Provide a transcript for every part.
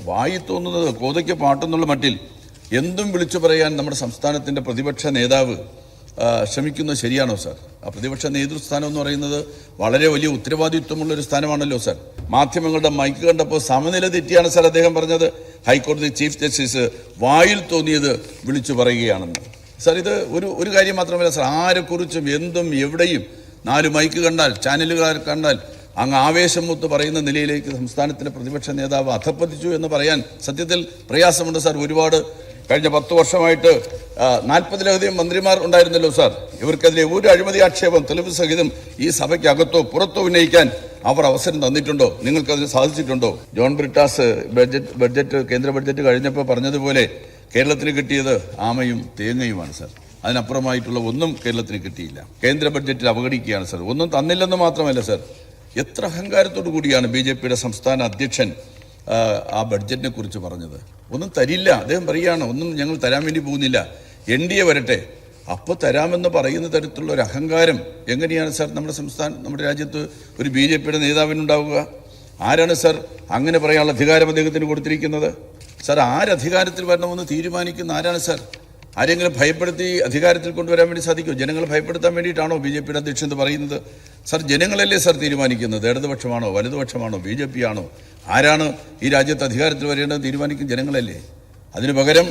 വായി തോന്നുന്നത് കോതയ്ക്ക് പാട്ടെന്നുള്ള മട്ടിൽ എന്തും വിളിച്ചു പറയാൻ നമ്മുടെ സംസ്ഥാനത്തിൻ്റെ പ്രതിപക്ഷ നേതാവ് ശ്രമിക്കുന്നത് ശരിയാണോ സാർ? ആ പ്രതിപക്ഷ നേതൃസ്ഥാനം എന്ന് പറയുന്നത് വളരെ വലിയ ഉത്തരവാദിത്വമുള്ളൊരു സ്ഥാനമാണല്ലോ സാർ. മാധ്യമങ്ങളുടെ മൈക്ക് കണ്ടപ്പോൾ സമനില തെറ്റിയാണ് സാർ അദ്ദേഹം പറഞ്ഞത്. ഹൈക്കോടതി ചീഫ് ജസ്റ്റിസ് വായിൽ തോന്നിയത് വിളിച്ചു പറയുകയാണെന്ന്. സാർ, ഇത് ഒരു കാര്യം മാത്രമല്ല സാർ, ആരെക്കുറിച്ചും എന്തും എവിടെയും 4 മൈക്ക് കണ്ടാൽ, ചാനലുകൾ കണ്ടാൽ അങ്ങ് ആവേശം മൂത്ത് പറയുന്ന നിലയിലേക്ക് സംസ്ഥാനത്തിൻ്റെ പ്രതിപക്ഷ നേതാവ് അധപ്പതിച്ചു എന്ന് പറയാൻ സത്യത്തിൽ പ്രയാസമുണ്ട് സാർ. ഒരുപാട് കഴിഞ്ഞ 10 വർഷമായിട്ട് 40-ലധികം മന്ത്രിമാർ ഉണ്ടായിരുന്നല്ലോ സാർ. ഇവർക്കെതിരെ ഒരു അഴിമതി ആക്ഷേപം തെളിവ് സഹിതം ഈ സഭയ്ക്കകത്തോ പുറത്തോ ഉന്നയിക്കാൻ അവർ അവസരം തന്നിട്ടുണ്ടോ? നിങ്ങൾക്കതിന് സാധിച്ചിട്ടുണ്ടോ? ജോൺ ബ്രിട്ടാസ് കേന്ദ്ര ബഡ്ജറ്റ് കഴിഞ്ഞപ്പോൾ പറഞ്ഞതുപോലെ കേരളത്തിന് കിട്ടിയത് ആമയും തേങ്ങയുമാണ് സാർ. അതിനപ്പുറമായിട്ടുള്ള ഒന്നും കേരളത്തിന് കിട്ടിയില്ല. കേന്ദ്ര ബഡ്ജറ്റിൽ അവഗണിക്കുകയാണ് സാർ. ഒന്നും തന്നില്ലെന്ന് മാത്രമല്ല സാർ, എത്ര അഹങ്കാരത്തോടു കൂടിയാണ് BJPയുടെ സംസ്ഥാന അധ്യക്ഷൻ ആ ബഡ്ജറ്റിനെ കുറിച്ച് പറഞ്ഞത്. ഒന്നും തരില്ല. അദ്ദേഹം പറയുകയാണ്, ഒന്നും ഞങ്ങൾ തരാൻ വേണ്ടി പോകുന്നില്ല, NDA വരട്ടെ അപ്പോൾ തരാമെന്ന് പറയുന്ന തരത്തിലുള്ള ഒരു അഹങ്കാരം എങ്ങനെയാണ് സാർ നമ്മുടെ രാജ്യത്ത് ഒരു BJPയുടെ നേതാവിനുണ്ടാവുക? ആരാണ് സാർ അങ്ങനെ പറയാനുള്ള അധികാരം അദ്ദേഹത്തിന് കൊടുത്തിരിക്കുന്നത്? സാർ, ആരധികാരത്തിൽ വരണമെന്ന് തീരുമാനിക്കുന്ന ആരാണ് സാർ? ആരെങ്കിലും ഭയപ്പെടുത്തി അധികാരത്തിൽ കൊണ്ടുവരാൻ വേണ്ടി സാധിക്കുമോ? ജനങ്ങളെ ഭയപ്പെടുത്താൻ വേണ്ടിയിട്ടാണോ BJPയുടെ അധ്യക്ഷൻ എന്ന് പറയുന്നത്? സാർ, ജനങ്ങളല്ലേ സാർ തീരുമാനിക്കുന്നത്? ഇടതുപക്ഷമാണോ വലതുപക്ഷമാണോ BJP ആണോ? ആരാണ് ഈ രാജ്യത്ത് അധികാരത്തിൽ വരേണ്ടത് തീരുമാനിക്കും ജനങ്ങളല്ലേ. അതിനു പകരം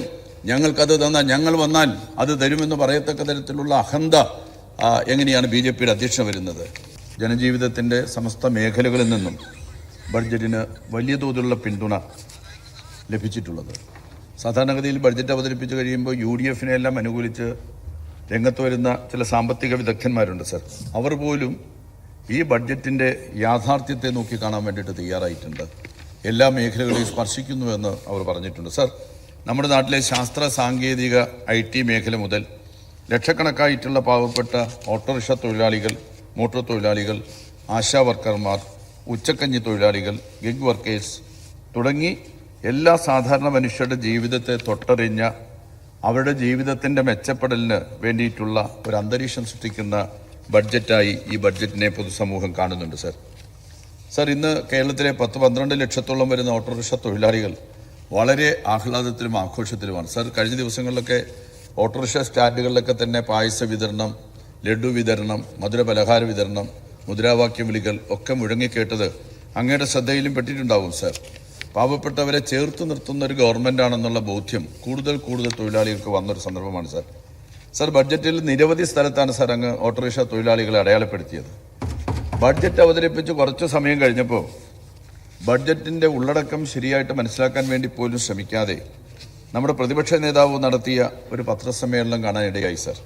ഞങ്ങൾക്കത് തന്നാൽ, ഞങ്ങൾ വന്നാൽ അത് തരുമെന്ന് പറയത്തക്ക തരത്തിലുള്ള അഹന്ത എങ്ങനെയാണ് BJPയുടെ അധ്യക്ഷൻ വരുന്നത്? ജനജീവിതത്തിൻ്റെ സമസ്ത മേഖലകളിൽ നിന്നും ബഡ്ജറ്റിന് വലിയ തോതിലുള്ള പിന്തുണ ലഭിച്ചിട്ടുള്ളത്. സാധാരണഗതിയിൽ ബഡ്ജറ്റ് അവതരിപ്പിച്ച് കഴിയുമ്പോൾ UDFനെ എല്ലാം അനുകൂലിച്ച് രംഗത്ത് വരുന്ന ചില സാമ്പത്തിക വിദഗ്ധന്മാരുണ്ട് സാർ. അവർ പോലും ഈ ബഡ്ജറ്റിൻ്റെ യാഥാർത്ഥ്യത്തെ നോക്കി കാണാൻ വേണ്ടിയിട്ട് തയ്യാറായിട്ടുണ്ട്. എല്ലാ മേഖലകളെയും സ്പർശിക്കുന്നു എന്ന് അവർ പറഞ്ഞിട്ടുണ്ട്. സാർ, നമ്മുടെ നാട്ടിലെ ശാസ്ത്ര സാങ്കേതിക IT മേഖല മുതൽ ലക്ഷക്കണക്കായിട്ടുള്ള പാവപ്പെട്ട ഓട്ടോറിക്ഷ തൊഴിലാളികൾ, മോട്ടോർ തൊഴിലാളികൾ, ആശാ വർക്കർമാർ, ഉച്ചക്കഞ്ഞി തൊഴിലാളികൾ, ഗിഗ് വർക്കേഴ്സ് തുടങ്ങി എല്ലാ സാധാരണ മനുഷ്യരുടെ ജീവിതത്തെ തൊട്ടറിഞ്ഞ അവരുടെ ജീവിതത്തിൻ്റെ മെച്ചപ്പെടലിന് വേണ്ടിയിട്ടുള്ള ഒരു അന്തരീക്ഷം സൃഷ്ടിക്കുന്ന ബഡ്ജറ്റായി ഈ ബഡ്ജറ്റിനെ പൊതുസമൂഹം കാണുന്നുണ്ട് സാർ. സാർ, ഇന്ന് കേരളത്തിലെ 10-12 ലക്ഷത്തോളം വരുന്ന ഓട്ടോറിക്ഷ തൊഴിലാളികൾ വളരെ ആഹ്ലാദത്തിലും ആഘോഷത്തിലുമാണ് സാർ. കഴിഞ്ഞ ദിവസങ്ങളിലൊക്കെ ഓട്ടോറിക്ഷ സ്റ്റാൻഡുകളിലൊക്കെ തന്നെ പായസ വിതരണം, ലഡു വിതരണം, മധുര പലഹാര വിതരണം, മുദ്രാവാക്യം വിളികൾ ഒക്കെ മുഴങ്ങിക്കേട്ടത് അങ്ങയുടെ ശ്രദ്ധയിലും പെട്ടിട്ടുണ്ടാവും സാർ. പാവപ്പെട്ടവരെ ചേർത്ത് നിർത്തുന്ന ഒരു ഗവൺമെൻറ്റാണെന്നുള്ള ബോധ്യം കൂടുതൽ തൊഴിലാളികൾക്ക് വന്നൊരു സന്ദർഭമാണ് സാർ. സാർ, ബഡ്ജറ്റിൽ നിരവധി സ്ഥലത്താണ് സാർ അങ്ങ് ഓട്ടോറിക്ഷ തൊഴിലാളികളെ അടയാളപ്പെടുത്തിയത്. ബഡ്ജറ്റ് അവതരിപ്പിച്ച് കുറച്ച് സമയം കഴിഞ്ഞപ്പോൾ ബഡ്ജറ്റിൻ്റെ ഉള്ളടക്കം ശരിയായിട്ട് മനസ്സിലാക്കാൻ വേണ്ടി പോലും ശ്രമിക്കാതെ നമ്മുടെ പ്രതിപക്ഷ നേതാവ് നടത്തിയ ഒരു പത്രസമ്മേളനം കാണാനിടയായി സാർ.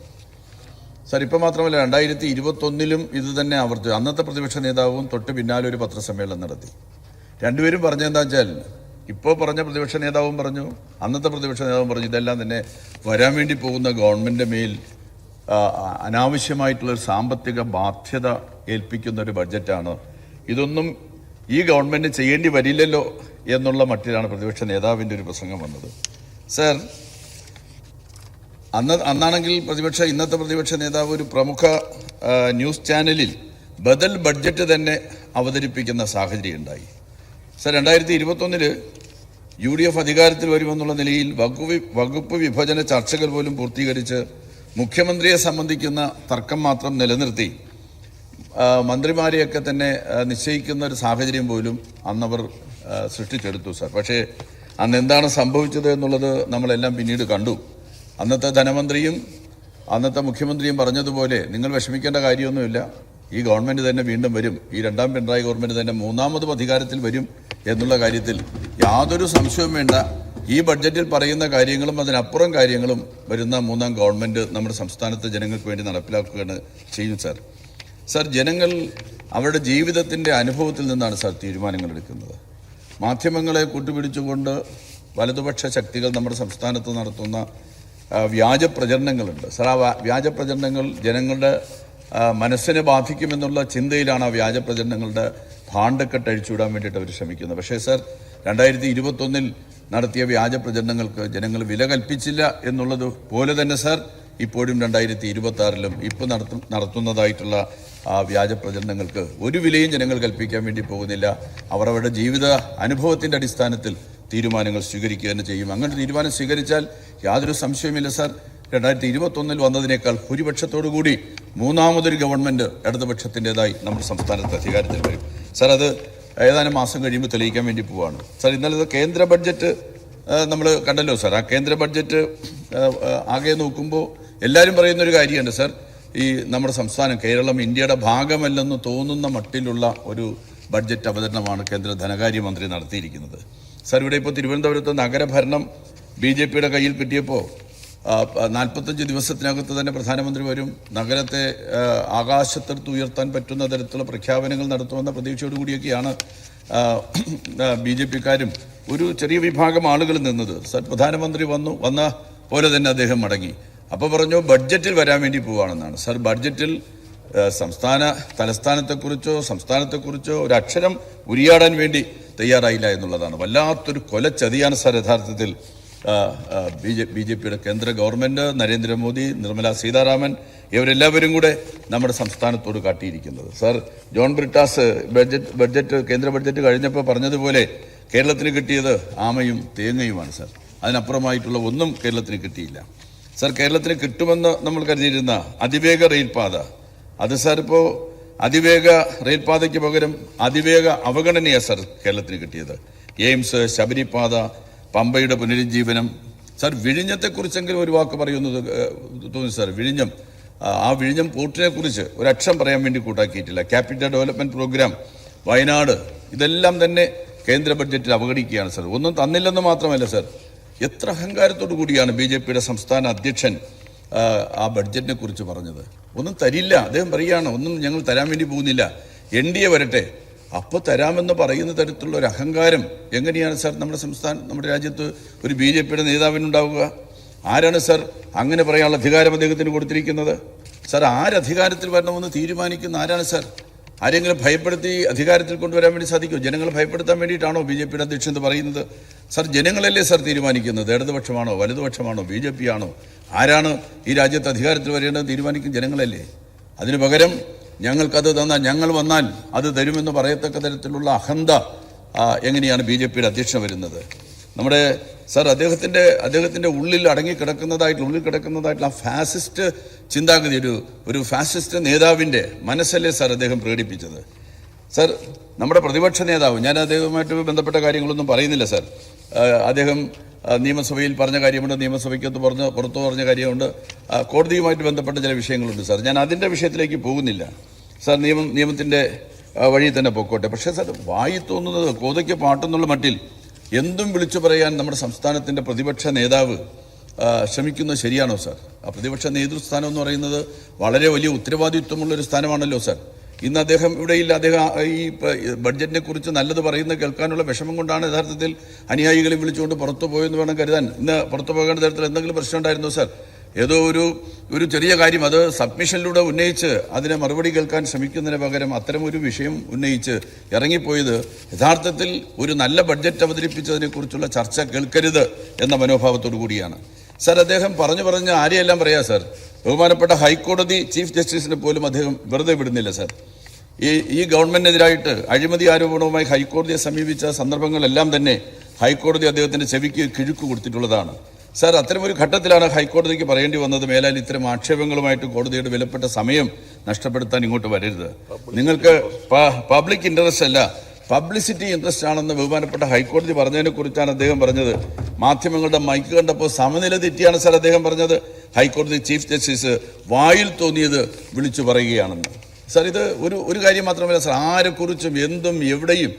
സാർ, ഇപ്പോൾ മാത്രമല്ല 2021 ഇത് തന്നെ ആവർത്തിച്ചു. അന്നത്തെ പ്രതിപക്ഷ നേതാവും തൊട്ട് പിന്നാലെ ഒരു പത്രസമ്മേളനം നടത്തി. രണ്ടുപേരും പറഞ്ഞെന്താ വെച്ചാൽ, ഇപ്പോൾ പറഞ്ഞ പ്രതിപക്ഷ നേതാവും പറഞ്ഞു, അന്നത്തെ പ്രതിപക്ഷ നേതാവും പറഞ്ഞു, ഇതെല്ലാം തന്നെ വരാൻ വേണ്ടി പോകുന്ന ഗവൺമെൻറ് മേൽ അനാവശ്യമായിട്ടുള്ളൊരു സാമ്പത്തിക ബാധ്യത ഏൽപ്പിക്കുന്ന ഒരു ബഡ്ജറ്റാണ്, ഇതൊന്നും ഈ ഗവൺമെൻറ് ചെയ്യേണ്ടി വരില്ലല്ലോ എന്നുള്ള മട്ടിലാണ് പ്രതിപക്ഷ നേതാവിൻ്റെ ഒരു പ്രസംഗം വന്നത്. സർ, അന്നാണെങ്കിൽ ഇന്നത്തെ പ്രതിപക്ഷ നേതാവ് ഒരു പ്രമുഖ ന്യൂസ് ചാനലിൽ ബദൽ ബഡ്ജറ്റ് തന്നെ അവതരിപ്പിക്കുന്ന സാഹചര്യം ഉണ്ടായി. സർ, 2021 UDF അധികാരത്തിൽ വരുമെന്നുള്ള നിലയിൽ വകുപ്പ് വിഭജന ചർച്ചകൾ പോലും പൂർത്തീകരിച്ച് മുഖ്യമന്ത്രിയെ സംബന്ധിക്കുന്ന തർക്കം മാത്രം നിലനിർത്തി മന്ത്രിമാരെയൊക്കെ തന്നെ നിശ്ചയിക്കുന്ന ഒരു സാഹചര്യം പോലും അന്നവർ സൃഷ്ടിച്ചെടുത്തു സാർ. പക്ഷേ അന്ന് എന്താണ് സംഭവിച്ചത് എന്നുള്ളത് നമ്മളെല്ലാം പിന്നീട് കണ്ടു. അന്നത്തെ ധനമന്ത്രിയും അന്നത്തെ മുഖ്യമന്ത്രിയും പറഞ്ഞതുപോലെ നിങ്ങൾ വിഷമിക്കേണ്ട കാര്യമൊന്നുമില്ല, ഈ ഗവൺമെൻറ് തന്നെ വീണ്ടും വരും, ഈ രണ്ടാം പിണറായി ഗവൺമെൻറ് തന്നെ മൂന്നാമതും അധികാരത്തിൽ വരും എന്നുള്ള കാര്യത്തിൽ യാതൊരു സംശയവും വേണ്ട. ഈ ബഡ്ജറ്റിൽ പറയുന്ന കാര്യങ്ങളും അതിനപ്പുറം കാര്യങ്ങളും വരുന്ന മൂന്നാം ഗവൺമെൻറ് നമ്മുടെ സംസ്ഥാനത്തെ ജനങ്ങൾക്ക് വേണ്ടി നടപ്പിലാക്കുകയാണ് ചെയ്യും സാർ. സാർ, ജനങ്ങൾ അവരുടെ ജീവിതത്തിൻ്റെ അനുഭവത്തിൽ നിന്നാണ് സാർ തീരുമാനങ്ങൾ എടുക്കുന്നത്. മാധ്യമങ്ങളെ കൂട്ടുപിടിച്ചുകൊണ്ട് വലതുപക്ഷ ശക്തികൾ നമ്മുടെ സംസ്ഥാനത്ത് നടത്തുന്ന വ്യാജ പ്രചരണങ്ങളുണ്ട് സാർ. ആ വ്യാജ പ്രചരണങ്ങൾ ജനങ്ങളുടെ മനസ്സിനെ ബാധിക്കുമെന്നുള്ള ചിന്തയിലാണ് ആ വ്യാജ പ്രചരണങ്ങളുടെ ഭാണ്ഡക്കെട്ട് അഴിച്ചുവിടാൻ വേണ്ടിയിട്ട് അവർ ശ്രമിക്കുന്നത്. പക്ഷേ സാർ, 2021 നടത്തിയ വ്യാജ പ്രചരണങ്ങൾക്ക് ജനങ്ങൾ വില കൽപ്പിച്ചില്ല എന്നുള്ളത് പോലെ തന്നെ സാർ ഇപ്പോഴും 2026 ഇപ്പോൾ നടത്തുന്നതായിട്ടുള്ള ആ വ്യാജ പ്രചരണങ്ങൾക്ക് ഒരു വിലയും ജനങ്ങൾ കൽപ്പിക്കാൻ വേണ്ടി പോകുന്നില്ല. അവർ അവരുടെ ജീവിത അനുഭവത്തിൻ്റെ അടിസ്ഥാനത്തിൽ തീരുമാനങ്ങൾ സ്വീകരിക്കുക തന്നെ ചെയ്യും. അങ്ങനെ തീരുമാനം സ്വീകരിച്ചാൽ യാതൊരു സംശയവുമില്ല സാർ, 2021 വന്നതിനേക്കാൾ ഭൂരിപക്ഷത്തോടുകൂടി മൂന്നാമതൊരു ഗവൺമെൻറ് ഇടതുപക്ഷത്തിൻ്റെതായി നമ്മുടെ സംസ്ഥാനത്ത് അധികാരത്തിൽ വരും സാർ. അത് ഏതാനും മാസം കഴിയുമ്പോൾ തെളിയിക്കാൻ വേണ്ടി പോവുകയാണ് സാർ. ഇന്നലെ കേന്ദ്ര ബഡ്ജറ്റ് നമ്മൾ കണ്ടല്ലോ സാർ. ആ കേന്ദ്ര ബഡ്ജറ്റ് ആകെ നോക്കുമ്പോൾ എല്ലാവരും പറയുന്നൊരു കാര്യമുണ്ട് സാർ, ഈ നമ്മുടെ സംസ്ഥാനം കേരളം ഇന്ത്യയുടെ ഭാഗമല്ലെന്ന് തോന്നുന്ന മട്ടിലുള്ള ഒരു ബഡ്ജറ്റ് അവതരണമാണ് കേന്ദ്ര ധനകാര്യമന്ത്രി നടത്തിയിരിക്കുന്നത് സാർ. ഇവിടെ ഇപ്പോൾ തിരുവനന്തപുരത്ത് നഗരഭരണം BJPയുടെ കയ്യിൽ കിട്ടിയപ്പോൾ 45 ദിവസത്തിനകത്ത് തന്നെ പ്രധാനമന്ത്രി വരും, നഗരത്തെ ആകാശത്തെടുത്ത് ഉയർത്താൻ പറ്റുന്ന തരത്തിലുള്ള പ്രഖ്യാപനങ്ങൾ നടത്തുമെന്ന പ്രതീക്ഷയോടുകൂടിയൊക്കെയാണ് BJPക്കാരും ഒരു ചെറിയ വിഭാഗം ആളുകൾ നിന്നത് സാർ. പ്രധാനമന്ത്രി വന്ന പോലെ തന്നെ അദ്ദേഹം മടങ്ങി. അപ്പോൾ പറഞ്ഞു ബഡ്ജറ്റിൽ വരാൻ വേണ്ടി പോവുകയാണെന്നാണ് സാർ. ബഡ്ജറ്റിൽ തലസ്ഥാനത്തെക്കുറിച്ചോ സംസ്ഥാനത്തെക്കുറിച്ചോ ഒരു അക്ഷരം ഉരിയാടാൻ വേണ്ടി തയ്യാറായില്ല എന്നുള്ളതാണ്. വല്ലാത്തൊരു കൊലച്ചതിയാണ് സാർ യഥാർത്ഥത്തിൽ BJPയുടെ കേന്ദ്ര ഗവൺമെൻറ്, നരേന്ദ്രമോദി, നിർമ്മല സീതാരാമൻ ഇവരെല്ലാവരും കൂടെ നമ്മുടെ സംസ്ഥാനത്തോട് കാട്ടിയിരിക്കുന്നത് സാർ. ജോൺ ബ്രിട്ടാസ് കേന്ദ്ര ബഡ്ജറ്റ് കഴിഞ്ഞപ്പോൾ പറഞ്ഞതുപോലെ കേരളത്തിന് കിട്ടിയത് ആമയും തേങ്ങയുമാണ് സാർ. അതിനപ്പുറമായിട്ടുള്ള ഒന്നും കേരളത്തിന് കിട്ടിയില്ല സാർ. കേരളത്തിന് കിട്ടുമെന്ന് നമ്മൾ കരുതിയിരുന്ന അതിവേഗ റെയിൽപാത, അത് സാർ ഇപ്പോൾ അതിവേഗ റെയിൽപാതയ്ക്ക് പകരം അതിവേഗ അവഗണനയാണ് സാർ കേരളത്തിന് കിട്ടിയത്. AIIMS, ശബരിപാത, പമ്പയുടെ പുനരുജ്ജീവനം sir. വിഴിഞ്ഞത്തെക്കുറിച്ചെങ്കിലും ഒരു വാക്ക് പറയുന്നത് തോന്നി സാർ. വിഴിഞ്ഞം പോർട്ടിനെ കുറിച്ച് ഒരക്ഷരം പറയാൻ വേണ്ടി കൂട്ടാക്കിയിട്ടില്ല. ക്യാപിറ്റൽ ഡെവലപ്മെന്റ് പ്രോഗ്രാം, വയനാട്, ഇതെല്ലാം തന്നെ കേന്ദ്ര ബഡ്ജറ്റിൽ അവഗണിക്കുകയാണ് സാർ. ഒന്നും തന്നില്ലെന്ന് മാത്രമല്ല സാർ, എത്ര അഹങ്കാരത്തോടു കൂടിയാണ് BJPയുടെ സംസ്ഥാന അധ്യക്ഷൻ ആ ബഡ്ജറ്റിനെ കുറിച്ച് പറഞ്ഞത്. ഒന്നും തരില്ല, അദ്ദേഹം പറയുകയാണ് ഒന്നും ഞങ്ങൾ തരാൻ വേണ്ടി പോകുന്നില്ല, NDA വരട്ടെ അപ്പോൾ തരാമെന്ന് പറയുന്ന തരത്തിലുള്ള ഒരു അഹങ്കാരം എങ്ങനെയാണ് സാർ നമ്മുടെ രാജ്യത്ത് ഒരു BJPയുടെ നേതാവിനുണ്ടാവുക? ആരാണ് സാർ അങ്ങനെ പറയാനുള്ള അധികാരം അദ്ദേഹത്തിന് കൊടുത്തിരിക്കുന്നത് സാർ? ആരധികാരത്തിൽ വരണമെന്ന് തീരുമാനിക്കുന്ന ആരാണ് സാർ? ആരെങ്കിലും ഭയപ്പെടുത്തി അധികാരത്തിൽ കൊണ്ടുവരാൻ വേണ്ടി സാധിക്കുമോ? ജനങ്ങളെ ഭയപ്പെടുത്താൻ വേണ്ടിയിട്ടാണോ BJPയുടെ അധ്യക്ഷൻ എന്ന് പറയുന്നത് സാർ? ജനങ്ങളല്ലേ സാർ തീരുമാനിക്കുന്നത്? ഇടതുപക്ഷമാണോ വലതുപക്ഷമാണോ BJP ആണോ? ആരാണ് ഈ രാജ്യത്ത് അധികാരത്തിൽ വരേണ്ടത് തീരുമാനിക്കും ജനങ്ങളല്ലേ. അതിനു പകരം ഞങ്ങൾക്കത് തന്നാൽ, ഞങ്ങൾ വന്നാൽ അത് തരുമെന്ന് പറയത്തക്ക തരത്തിലുള്ള അഹന്ത എങ്ങനെയാണ് BJPയുടെ അധ്യക്ഷൻ വരുന്നത്? നമ്മുടെ സാർ അദ്ദേഹത്തിൻ്റെ ഉള്ളിൽ കിടക്കുന്നതായിട്ടുള്ള ആ ഫാസിസ്റ്റ് ചിന്താഗതി, ഒരു ഫാസിസ്റ്റ് നേതാവിൻ്റെ മനസ്സല്ലേ സാർ അദ്ദേഹം പ്രകടിപ്പിച്ചത് സാർ. നമ്മുടെ പ്രതിപക്ഷ നേതാവ്, ഞാൻ അദ്ദേഹവുമായിട്ട് ബന്ധപ്പെട്ട കാര്യങ്ങളൊന്നും പറയുന്നില്ല സാർ. അദ്ദേഹം നിയമസഭയിൽ പറഞ്ഞ കാര്യമുണ്ട്, നിയമസഭയ്ക്കകത്ത് പുറത്തു പറഞ്ഞ കാര്യമുണ്ട്, കോടതിയുമായിട്ട് ബന്ധപ്പെട്ട ചില വിഷയങ്ങളുണ്ട് സാർ. ഞാൻ അതിൻ്റെ വിഷയത്തിലേക്ക് പോകുന്നില്ല സാർ. നിയമത്തിൻ്റെ വഴി തന്നെ പൊക്കോട്ടെ. പക്ഷേ സാർ, വായി തോന്നുന്നത് കോതയ്ക്ക് പാട്ടെന്നുള്ള മട്ടിൽ എന്തും വിളിച്ചു പറയാൻ നമ്മുടെ സംസ്ഥാനത്തിൻ്റെ പ്രതിപക്ഷ നേതാവ് ശ്രമിക്കുന്നത് ശരിയാണോ സാർ? ആ പ്രതിപക്ഷ നേതൃസ്ഥാനം എന്ന് പറയുന്നത് വളരെ വലിയ ഉത്തരവാദിത്വമുള്ളൊരു സ്ഥാനമാണല്ലോ സാർ. ഇന്ന് അദ്ദേഹം ഇവിടെയില്ല. അദ്ദേഹം ഈ ബഡ്ജറ്റിനെ കുറിച്ച് നല്ലത് പറയുന്നത് കേൾക്കാനുള്ള വിഷമം കൊണ്ടാണ് യഥാർത്ഥത്തിൽ അനുയായികളെ വിളിച്ചുകൊണ്ട് പുറത്തു പോയെന്ന് വേണം കരുതാൻ. ഇന്ന് പുറത്തു പോകേണ്ട തരത്തിൽ എന്തെങ്കിലും പ്രശ്നം ഉണ്ടായിരുന്നോ സാർ? ഏതോ ഒരു ചെറിയ കാര്യം അത് സബ്മിഷനിലൂടെ ഉന്നയിച്ച് അതിനെ മറുപടി കേൾക്കാൻ ശ്രമിക്കുന്നതിന് പകരം അത്തരമൊരു വിഷയം ഉന്നയിച്ച് ഇറങ്ങിപ്പോയത് യഥാർത്ഥത്തിൽ ഒരു നല്ല ബഡ്ജറ്റ് അവതരിപ്പിച്ചതിനെക്കുറിച്ചുള്ള ചർച്ച കേൾക്കരുത് എന്ന മനോഭാവത്തോടു കൂടിയാണ് സാർ. അദ്ദേഹം പറഞ്ഞ് ആരെയെല്ലാം പറയാം സാർ. ബഹുമാനപ്പെട്ട ഹൈക്കോടതി ചീഫ് ജസ്റ്റിസിനെ പോലും അദ്ദേഹം വെറുതെ വിടുന്നില്ല സാർ. ഈ ഗവൺമെന്റിനെതിരായിട്ട് അഴിമതി ആരോപണവുമായി ഹൈക്കോടതിയെ സമീപിച്ച സന്ദർഭങ്ങളെല്ലാം തന്നെ ഹൈക്കോടതി അദ്ദേഹത്തിന്റെ ചെവിക്ക് കിഴുക്ക് കൊടുത്തിട്ടുള്ളതാണ് സാർ. അത്തരമൊരു ഘട്ടത്തിലാണ് ഹൈക്കോടതിക്ക് പറയേണ്ടി വന്നത്, മേലാൽ ഇത്തരം ആക്ഷേപങ്ങളുമായിട്ട് കോടതിയുടെ വിലപ്പെട്ട സമയം നഷ്ടപ്പെടുത്താൻ ഇങ്ങോട്ട് വരരുത്. നിങ്ങൾക്ക് പബ്ലിക് ഇൻട്രസ്റ്റ് അല്ല, പബ്ലിസിറ്റി ഇൻട്രസ്റ്റ് ആണെന്ന് ബഹുമാനപ്പെട്ട ഹൈക്കോടതി പറഞ്ഞതിനെ കുറിച്ചാണ് അദ്ദേഹം പറഞ്ഞത്. മാധ്യമങ്ങളുടെ മൈക്ക് കണ്ടപ്പോൾ സമനില തെറ്റിയാണ് സാർ അദ്ദേഹം പറഞ്ഞത്. ഹൈക്കോടതി ചീഫ് ജസ്റ്റിസ് വായിൽ തോന്നിയത് വിളിച്ചു പറയുകയാണെന്ന് സാർ. ഇത് ഒരു കാര്യം മാത്രമല്ല സാർ, ആരെക്കുറിച്ചും എന്തും എവിടെയും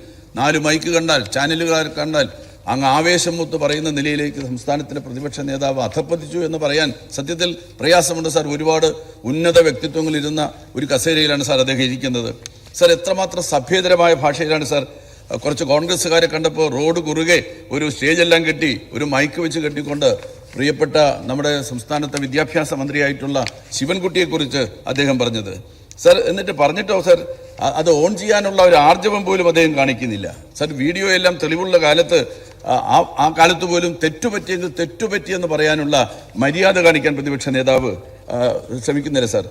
4 മൈക്ക് കണ്ടാൽ, ചാനലുകാർ കണ്ടാൽ അങ്ങ് ആവേശം മൂത്ത് പറയുന്ന നിലയിലേക്ക് സംസ്ഥാനത്തിൻ്റെ പ്രതിപക്ഷ നേതാവ് അധപ്പതിച്ചു എന്ന് പറയാൻ സത്യത്തിൽ പ്രയാസമുണ്ട് സാർ. ഒരുപാട് ഉന്നത വ്യക്തിത്വങ്ങളിരുന്ന ഒരു കസേരയിലാണ് സാർ അദ്ദേഹം ഇരിക്കുന്നത് സാർ. എത്രമാത്രം സഭ്യതരമായ ഭാഷയിലാണ് സാർ. കുറച്ച് കോൺഗ്രസ്സുകാരെ കണ്ടപ്പോൾ റോഡ് കുറുകെ ഒരു സ്റ്റേജെല്ലാം കെട്ടി ഒരു മൈക്ക് വെച്ച് കെട്ടിക്കൊണ്ട് പ്രിയപ്പെട്ട നമ്മുടെ സംസ്ഥാനത്തെ വിദ്യാഭ്യാസ മന്ത്രിയായിട്ടുള്ള ശിവൻകുട്ടിയെക്കുറിച്ച് അദ്ദേഹം പറഞ്ഞത് സാർ. എന്നിട്ട് പറഞ്ഞിട്ടോ സാർ, അത് ഓൺ ചെയ്യാനുള്ള ഒരു ആർജവം പോലും അദ്ദേഹം കാണിക്കുന്നില്ല സാർ. വീഡിയോ എല്ലാം തെളിവുള്ള കാലത്ത് ആ കാലത്ത് പോലും തെറ്റുപറ്റിയെങ്കിൽ തെറ്റുപറ്റിയെന്ന് പറയാനുള്ള മര്യാദ കാണിക്കാൻ പ്രതിപക്ഷ നേതാവ് ശ്രമിക്കുന്നില്ല സാർ.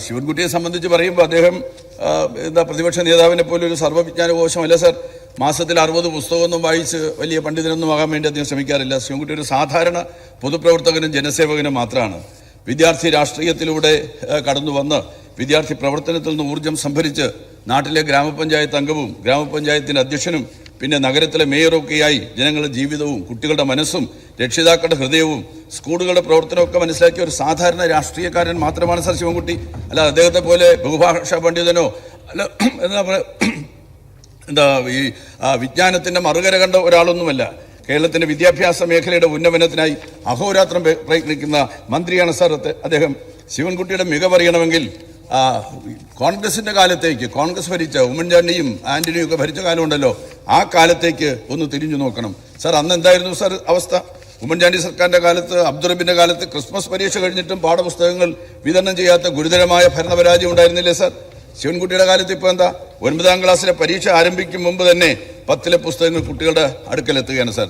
ശിവൻകുട്ടിയെ സംബന്ധിച്ച് പറയുമ്പോൾ അദ്ദേഹം പ്രതിപക്ഷ നേതാവിനെ പോലെ ഒരു സർവ്വവിജ്ഞാനകോശമല്ല സാർ. മാസത്തിൽ 60 പുസ്തകമൊന്നും വായിച്ച് വലിയ പണ്ഡിതനൊന്നും ആകാൻ വേണ്ടി അദ്ദേഹം ശ്രമിക്കാറില്ല. ശിവൻകുട്ടി ഒരു സാധാരണ പൊതുപ്രവർത്തകനും ജനസേവകനും മാത്രമാണ്. വിദ്യാർത്ഥി രാഷ്ട്രീയത്തിലൂടെ കടന്നു വന്ന് വിദ്യാർത്ഥി പ്രവർത്തനത്തിൽ നിന്ന് ഊർജ്ജം സംഭരിച്ച് നാട്ടിലെ ഗ്രാമപഞ്ചായത്ത് അംഗവും ഗ്രാമപഞ്ചായത്തിൻ്റെ അധ്യക്ഷനും പിന്നെ നഗരത്തിലെ മേയറൊക്കെയായി ജനങ്ങളുടെ ജീവിതവും കുട്ടികളുടെ മനസ്സും രക്ഷിതാക്കളുടെ ഹൃദയവും സ്കൂളുകളുടെ പ്രവർത്തനമൊക്കെ മനസ്സിലാക്കിയ ഒരു സാധാരണ രാഷ്ട്രീയക്കാരൻ മാത്രമാണ് സർ ശിവൻകുട്ടി. അല്ല അദ്ദേഹത്തെ പോലെ ബഹുഭാഷാ പണ്ഡിതനോ അല്ല എന്താ ഈ വിജ്ഞാനത്തിൻ്റെ മറുകര കണ്ട ഒരാളൊന്നുമല്ല. കേരളത്തിൻ്റെ വിദ്യാഭ്യാസ മേഖലയുടെ ഉന്നമനത്തിനായി അഹോരാത്രം പ്രയത്നിക്കുന്ന മന്ത്രിയാണ് സർ അദ്ദേഹം. ശിവൻകുട്ടിയുടെ മികവറിയണമെങ്കിൽ കോൺഗ്രസിൻ്റെ കാലത്തേക്ക്, കോൺഗ്രസ് ഭരിച്ച ഉമ്മൻചാണ്ടിയും ആന്റണിയും ഒക്കെ ഭരിച്ച കാലമുണ്ടല്ലോ, ആ കാലത്തേക്ക് ഒന്ന് തിരിഞ്ഞു നോക്കണം സർ. അന്ന് എന്തായിരുന്നു സർ അവസ്ഥ? ഉമ്മൻചാണ്ടി സർക്കാരിൻ്റെ കാലത്ത്, അബ്ദുറബിൻ്റെ കാലത്ത് ക്രിസ്മസ് പരീക്ഷ കഴിഞ്ഞിട്ടും പാഠപുസ്തകങ്ങൾ വിതരണം ചെയ്യാത്ത ഗുരുതരമായ ഭരണപരാജയം ഉണ്ടായിരുന്നില്ലേ സർ? ശിവൻകുട്ടിയുടെ കാലത്ത് ഇപ്പോൾ എന്താ? 9ാം ക്ലാസ്സിലെ പരീക്ഷ ആരംഭിക്കും മുമ്പ് തന്നെ 10ലെ പുസ്തകങ്ങൾ കുട്ടികളുടെ അടുക്കലെത്തുകയാണ് സർ.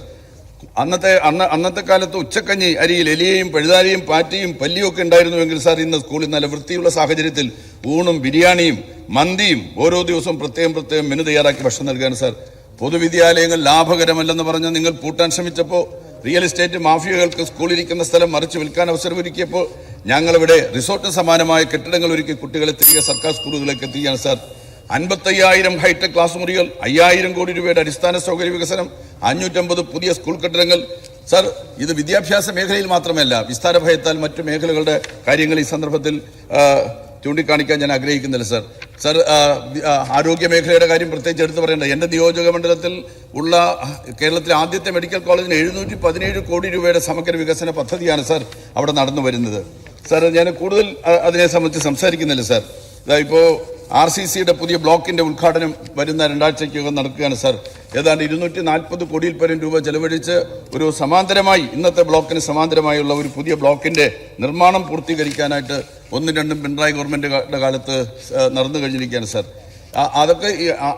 അന്നത്തെ കാലത്ത് ഉച്ചക്കഞ്ഞി അരിയിൽ എലിയെയും പഴുതാരിയും പാറ്റയും പല്ലിയും ഒക്കെ ഉണ്ടായിരുന്നുവെങ്കിൽ സാർ ഇന്ന് സ്കൂളിൽ നല്ല വൃത്തിയുള്ള സാഹചര്യത്തിൽ ഊണും ബിരിയാണിയും മന്തിയും ഓരോ ദിവസവും പ്രത്യേകം മെനു തയ്യാറാക്കി ഭക്ഷണം നൽകുകയാണ് സാർ. പൊതുവിദ്യാലയങ്ങൾ ലാഭകരമല്ലെന്ന് പറഞ്ഞ് നിങ്ങൾ പൂട്ടാൻ ശ്രമിച്ചപ്പോൾ, റിയൽ എസ്റ്റേറ്റ് മാഫിയകൾക്ക് സ്കൂളിരിക്കുന്ന സ്ഥലം മറിച്ച് വിൽക്കാൻ അവസരമൊരുക്കിയപ്പോൾ ഞങ്ങളിവിടെ റിസോർട്ടിന് സമാനമായ കെട്ടിടങ്ങൾ ഒരുക്കി കുട്ടികളെ തിരികെ സർക്കാർ സ്കൂളുകളിലേക്ക് എത്തിക്കുകയാണ് സാർ. 55,000 ഹൈടെക് ക്ലാസ് മുറികൾ, 5,000 കോടി രൂപയുടെ അടിസ്ഥാന സൗകര്യ വികസനം, 550 പുതിയ സ്കൂൾ കെട്ടിടങ്ങൾ. സാർ, ഇത് വിദ്യാഭ്യാസ മേഖലയിൽ മാത്രമല്ല, വിസ്താര ഭയത്താൽ മറ്റു മേഖലകളുടെ കാര്യങ്ങൾ ഈ സന്ദർഭത്തിൽ ചൂണ്ടിക്കാണിക്കാൻ ഞാൻ ആഗ്രഹിക്കുന്നില്ല സർ. സർ, ആരോഗ്യ മേഖലയുടെ കാര്യം പ്രത്യേകിച്ച് എടുത്തു പറയേണ്ട. എൻ്റെ നിയോജക മണ്ഡലത്തിൽ ഉള്ള കേരളത്തിലെ ആദ്യത്തെ മെഡിക്കൽ കോളേജിന് 717 കോടി രൂപയുടെ സമഗ്ര വികസന പദ്ധതിയാണ് സർ അവിടെ നടന്നു വരുന്നത്. സാർ, ഞാൻ കൂടുതൽ അതിനെ സംബന്ധിച്ച് സംസാരിക്കുന്നില്ല സാർ. ഇപ്പോൾ RCCയുടെ പുതിയ ബ്ലോക്കിൻ്റെ ഉദ്ഘാടനം വരുന്ന 2 ആഴ്ചയ്ക്കകം നടക്കുകയാണ് സാർ. ഏതാണ്ട് 240 കോടിയിൽ പരം രൂപ ചെലവഴിച്ച് ഒരു സമാന്തരമായി, ഇന്നത്തെ ബ്ലോക്കിന് സമാന്തരമായുള്ള ഒരു പുതിയ ബ്ലോക്കിൻ്റെ നിർമ്മാണം പൂർത്തീകരിക്കാനായിട്ട് 1-2 പിണറായി ഗവൺമെൻറ്റിൻ്റെ കാലത്ത് നടന്നു കഴിഞ്ഞിരിക്കുകയാണ് സാർ. അതൊക്കെ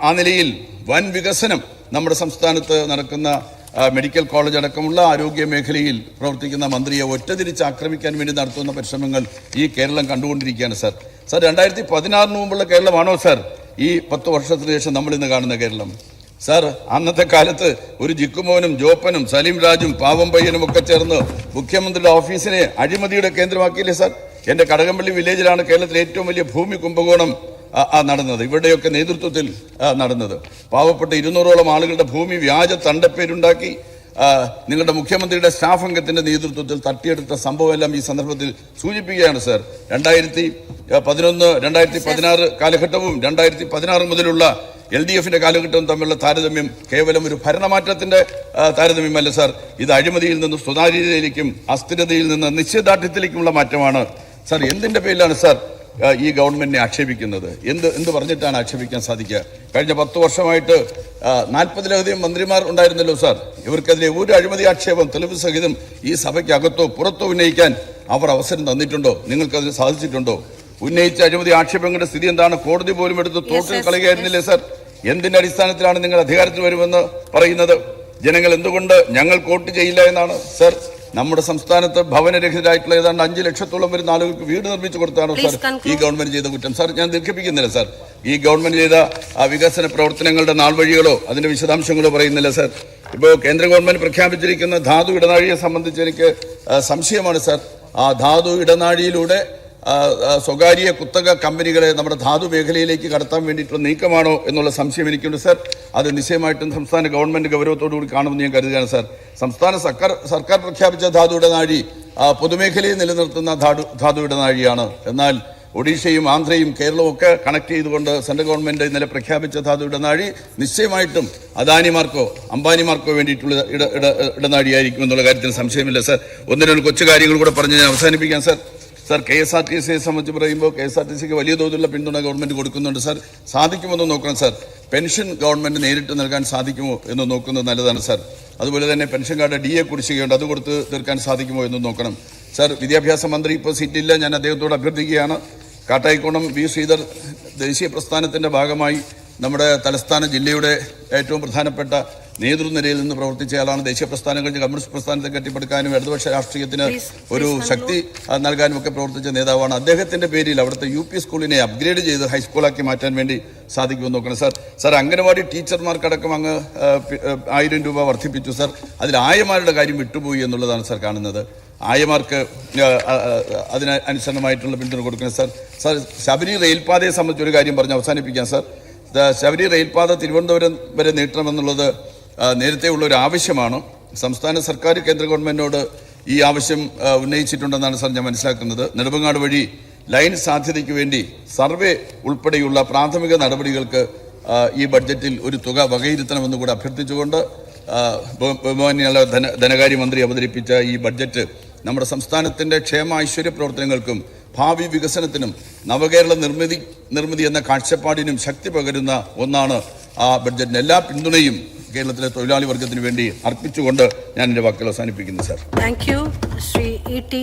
ആ നിലയിൽ വൻ വികസനം നമ്മുടെ സംസ്ഥാനത്ത് നടക്കുന്ന മെഡിക്കൽ കോളേജ് അടക്കമുള്ള ആരോഗ്യ മേഖലയിൽ പ്രവർത്തിക്കുന്ന മന്ത്രിയെ ഒറ്റതിരിച്ച് ആക്രമിക്കാൻ വേണ്ടി നടത്തുന്ന പരിശ്രമങ്ങൾ ഈ കേരളം കണ്ടുകൊണ്ടിരിക്കുകയാണ് സാർ. സാർ, 2016 മുമ്പുള്ള കേരളമാണോ സാർ ഈ 10 വർഷത്തിന് ശേഷം നമ്മളിന്ന് കാണുന്ന കേരളം? സാർ, അന്നത്തെ കാലത്ത് ഒരു ജിക്കുമോനും ജോപ്പനും സലീം രാജും പാവം പയ്യനും ഒക്കെ ചേർന്ന് മുഖ്യമന്ത്രിയുടെ ഓഫീസിനെ അഴിമതിയുടെ കേന്ദ്രമാക്കിയില്ലേ സാർ? എൻ്റെ കടകംപള്ളി വില്ലേജിലാണ് കേരളത്തിലെ ഏറ്റവും വലിയ ഭൂമി കുംഭകോണം നടന്നത്, ഇവരുടെയൊക്കെ നേതൃത്വത്തിൽ നടന്നത്. പാവപ്പെട്ട 200ഓളം ആളുകളുടെ ഭൂമി വ്യാജ തണ്ടപ്പേരുണ്ടാക്കി നിങ്ങളുടെ മുഖ്യമന്ത്രിയുടെ സ്റ്റാഫ് അംഗത്തിൻ്റെ നേതൃത്വത്തിൽ തട്ടിയെടുത്ത സംഭവമെല്ലാം ഈ സന്ദർഭത്തിൽ സൂചിപ്പിക്കുകയാണ് സാർ. 2011, 2016 കാലഘട്ടവും 2016 മുതലുള്ള LDFിൻ്റെ കാലഘട്ടവും തമ്മിലുള്ള താരതമ്യം കേവലം ഒരു ഭരണമാറ്റത്തിൻ്റെ താരതമ്യമല്ല സാർ. ഇത് അഴിമതിയിൽ നിന്ന് സുതാര്യതയിലേക്കും അസ്ഥിരതയിൽ നിന്ന് നിശ്ചയദാർഢ്യത്തിലേക്കുമുള്ള മാറ്റമാണ് സാർ. എന്തിൻ്റെ പേരിലാണ് സാർ ഈ ഗവൺമെന്റിനെ ആക്ഷേപിക്കുന്നത്? എന്ത് പറഞ്ഞിട്ടാണ് ആക്ഷേപിക്കാൻ സാധിക്കുക? കഴിഞ്ഞ 10 വർഷമായിട്ട് 40-ലധികം മന്ത്രിമാർ ഉണ്ടായിരുന്നല്ലോ സാർ. ഇവർക്കെതിരെ ഒരു അഴിമതി ആക്ഷേപം തെളിവ് സഹിതം ഈ സഭയ്ക്കകത്തോ പുറത്തോ ഉന്നയിക്കാൻ അവർ അവസരം തന്നിട്ടുണ്ടോ? നിങ്ങൾക്കതിന് സാധിച്ചിട്ടുണ്ടോ? ഉന്നയിച്ച അഴിമതി ആക്ഷേപങ്ങളുടെ സ്ഥിതി എന്താണ്? കോടതി പോലും എടുത്ത് തോട്ടിൽ കളയുകയായിരുന്നില്ലേ സാർ? എന്തിന്റെ അടിസ്ഥാനത്തിലാണ് നിങ്ങൾ അധികാരത്തിൽ വരുമെന്ന് പറയുന്നത്? ജനങ്ങൾ എന്തുകൊണ്ട് ഞങ്ങൾ വോട്ട് ചെയ്യില്ല എന്നാണ് സാർ? നമ്മുടെ സംസ്ഥാനത്ത് ഭവനരഹിതരായിട്ടുള്ള ഏതാണ്ട് 5 ലക്ഷത്തോളം വരുന്ന ആളുകൾക്ക് വീട് നിർമ്മിച്ചു കൊടുത്താണോ സാർ ഈ ഗവൺമെന്റ് ചെയ്ത കുറ്റം? സാർ, ഞാൻ ദീർഘിപ്പിക്കുന്നില്ല സാർ. ഈ ഗവൺമെന്റ് ചെയ്ത വികസന പ്രവർത്തനങ്ങളുടെ നാൾവഴികളോ അതിന്റെ വിശദാംശങ്ങളോ പറയുന്നില്ല സാർ. ഇപ്പോൾ കേന്ദ്ര ഗവൺമെന്റ് പ്രഖ്യാപിച്ചിരിക്കുന്ന ധാതു ഇടനാഴിയെ സംബന്ധിച്ച് എനിക്ക് സംശയമാണ് സാർ. ആ ധാതു ഇടനാഴിയിലൂടെ സ്വകാര്യ കുത്തക കമ്പനികളെ നമ്മുടെ ധാതു മേഖലയിലേക്ക് കടത്താൻ വേണ്ടിയിട്ടുള്ള നീക്കമാണോ എന്നുള്ള സംശയം എനിക്കുണ്ട് സാർ. അത് നിശ്ചയമായിട്ടും സംസ്ഥാന ഗവൺമെന്റ് ഗൗരവത്തോടുകൂടി കാണുമെന്ന് ഞാൻ കരുതുകയാണ് സാർ. സംസ്ഥാന സർക്കാർ പ്രഖ്യാപിച്ച ധാതു ഇടനാഴി പൊതുമേഖലയിൽ നിലനിർത്തുന്ന ധാതു ഇടനാഴിയാണ്. എന്നാൽ ഒഡീഷയും ആന്ധ്രയും കേരളവും ഒക്കെ കണക്ട് ചെയ്തുകൊണ്ട് സെൻട്രൽ ഗവൺമെന്റ് ഇന്നലെ പ്രഖ്യാപിച്ച ധാതു ഇടനാഴി നിശ്ചയമായിട്ടും അദാനിമാർക്കോ അംബാനിമാർക്കോ വേണ്ടിയിട്ടുള്ള ഇടനാഴിയായിരിക്കും എന്നുള്ള കാര്യത്തിൽ സംശയമില്ല സാർ. 1-2 കൊച്ചു കാര്യങ്ങൾ കൂടെ പറഞ്ഞ് ഞാൻ അവസാനിപ്പിക്കാം സാർ. സാർ, KSRTCയെ സംബന്ധിച്ച് പറയുമ്പോൾ KSRTCക്ക് വലിയ തോതിലുള്ള പിന്തുണ ഗവൺമെന്റ് കൊടുക്കുന്നുണ്ട് സാർ. സാധിക്കുമെന്ന് നോക്കണം സാർ. പെൻഷൻ ഗവൺമെന്റ് നേരിട്ട് നൽകാൻ സാധിക്കുമോ എന്ന് നോക്കുന്നത് നല്ലതാണ് സാർ. അതുപോലെ തന്നെ പെൻഷൻ കാർഡ് DA കുടിശ്ശികയുണ്ട്, അത് കൊടുത്ത് തീർക്കാൻ സാധിക്കുമോ എന്ന് നോക്കണം സാർ. വിദ്യാഭ്യാസ മന്ത്രി ഇപ്പോൾ സീറ്റില്ല, ഞാൻ അദ്ദേഹത്തോട് അഭ്യർത്ഥിക്കുകയാണ്. കാട്ടായിക്കോണം V. ശ്രീധർ ദേശീയ പ്രസ്ഥാനത്തിൻ്റെ ഭാഗമായി നമ്മുടെ തലസ്ഥാന ജില്ലയുടെ ഏറ്റവും പ്രധാനപ്പെട്ട നേതൃനിരയിൽ നിന്ന് പ്രവർത്തിച്ചയാളാണ്. ദേശീയ പ്രസ്ഥാനം കഴിഞ്ഞ് കമ്മ്യൂണിസ്റ്റ് പ്രസ്ഥാനത്തെ കെട്ടിപ്പടുക്കാനും ഇടതുപക്ഷ രാഷ്ട്രീയത്തിന് ഒരു ശക്തി നൽകാനും ഒക്കെ പ്രവർത്തിച്ച നേതാവാണ്. അദ്ദേഹത്തിന്റെ പേരിൽ അവിടുത്തെ UP സ്കൂളിനെ അപ്ഗ്രേഡ് ചെയ്ത് ഹൈസ്കൂളാക്കി മാറ്റാൻ വേണ്ടി സാധിക്കുമെന്ന് നോക്കണം സാർ. അംഗനവാടി ടീച്ചർമാർക്കടക്കം അങ്ങ് 1000 രൂപ വർദ്ധിപ്പിച്ചു സാർ. അതിൽ ആയമാരുടെ കാര്യം വിട്ടുപോയി എന്നുള്ളതാണ് സാർ കാണുന്നത്. ആയമാർക്ക് അതിന് അനുസരണമായിട്ടുള്ള പിന്തുണ കൊടുക്കണം സാർ. ശബരി റെയിൽപാതയെ സംബന്ധിച്ചൊരു കാര്യം പറഞ്ഞ് അവസാനിപ്പിക്കാം സാർ. ശബരി റെയിൽപാത തിരുവനന്തപുരം വരെ നീട്ടണമെന്നുള്ളത് നേരത്തെ ഉള്ള ഒരു ആവശ്യമാണ്. സംസ്ഥാന സർക്കാർ കേന്ദ്ര ഗവൺമെന്റിനോട് ഈ ആവശ്യം ഉന്നയിച്ചിട്ടുണ്ടെന്നാണ് സാർ ഞാൻ മനസ്സിലാക്കുന്നത്. നെടുമങ്ങാട് വഴി ലൈൻ സാധ്യതയ്ക്ക് വേണ്ടി സർവേ ഉൾപ്പെടെയുള്ള പ്രാഥമിക നടപടികൾക്ക് ഈ ബഡ്ജറ്റിൽ ഒരു തുക വകയിരുത്തണമെന്ന് കൂടെ അഭ്യർത്ഥിച്ചുകൊണ്ട് ബഹുമാന്യ ധനകാര്യമന്ത്രി അവതരിപ്പിച്ച ഈ ബഡ്ജറ്റ് നമ്മുടെ സംസ്ഥാനത്തിൻ്റെ ക്ഷേമ ഐശ്വര്യ പ്രവർത്തനങ്ങൾക്കും ഭാവി വികസനത്തിനും നവകേരള നിർമ്മിതി എന്ന കാഴ്ചപ്പാടിനും ശക്തി പകരുന്ന ഒന്നാണ്. ആ ബഡ്ജറ്റിന് എല്ലാ പിന്തുണയും കേരളത്തിലെ തൊഴിലാളി വർഗത്തിന് വേണ്ടി അർപ്പിച്ചുകൊണ്ട് ഞാൻ എൻ്റെ വാക്കുകൾ അവസാനിപ്പിക്കുന്നു sir. Thank you Shri E.T.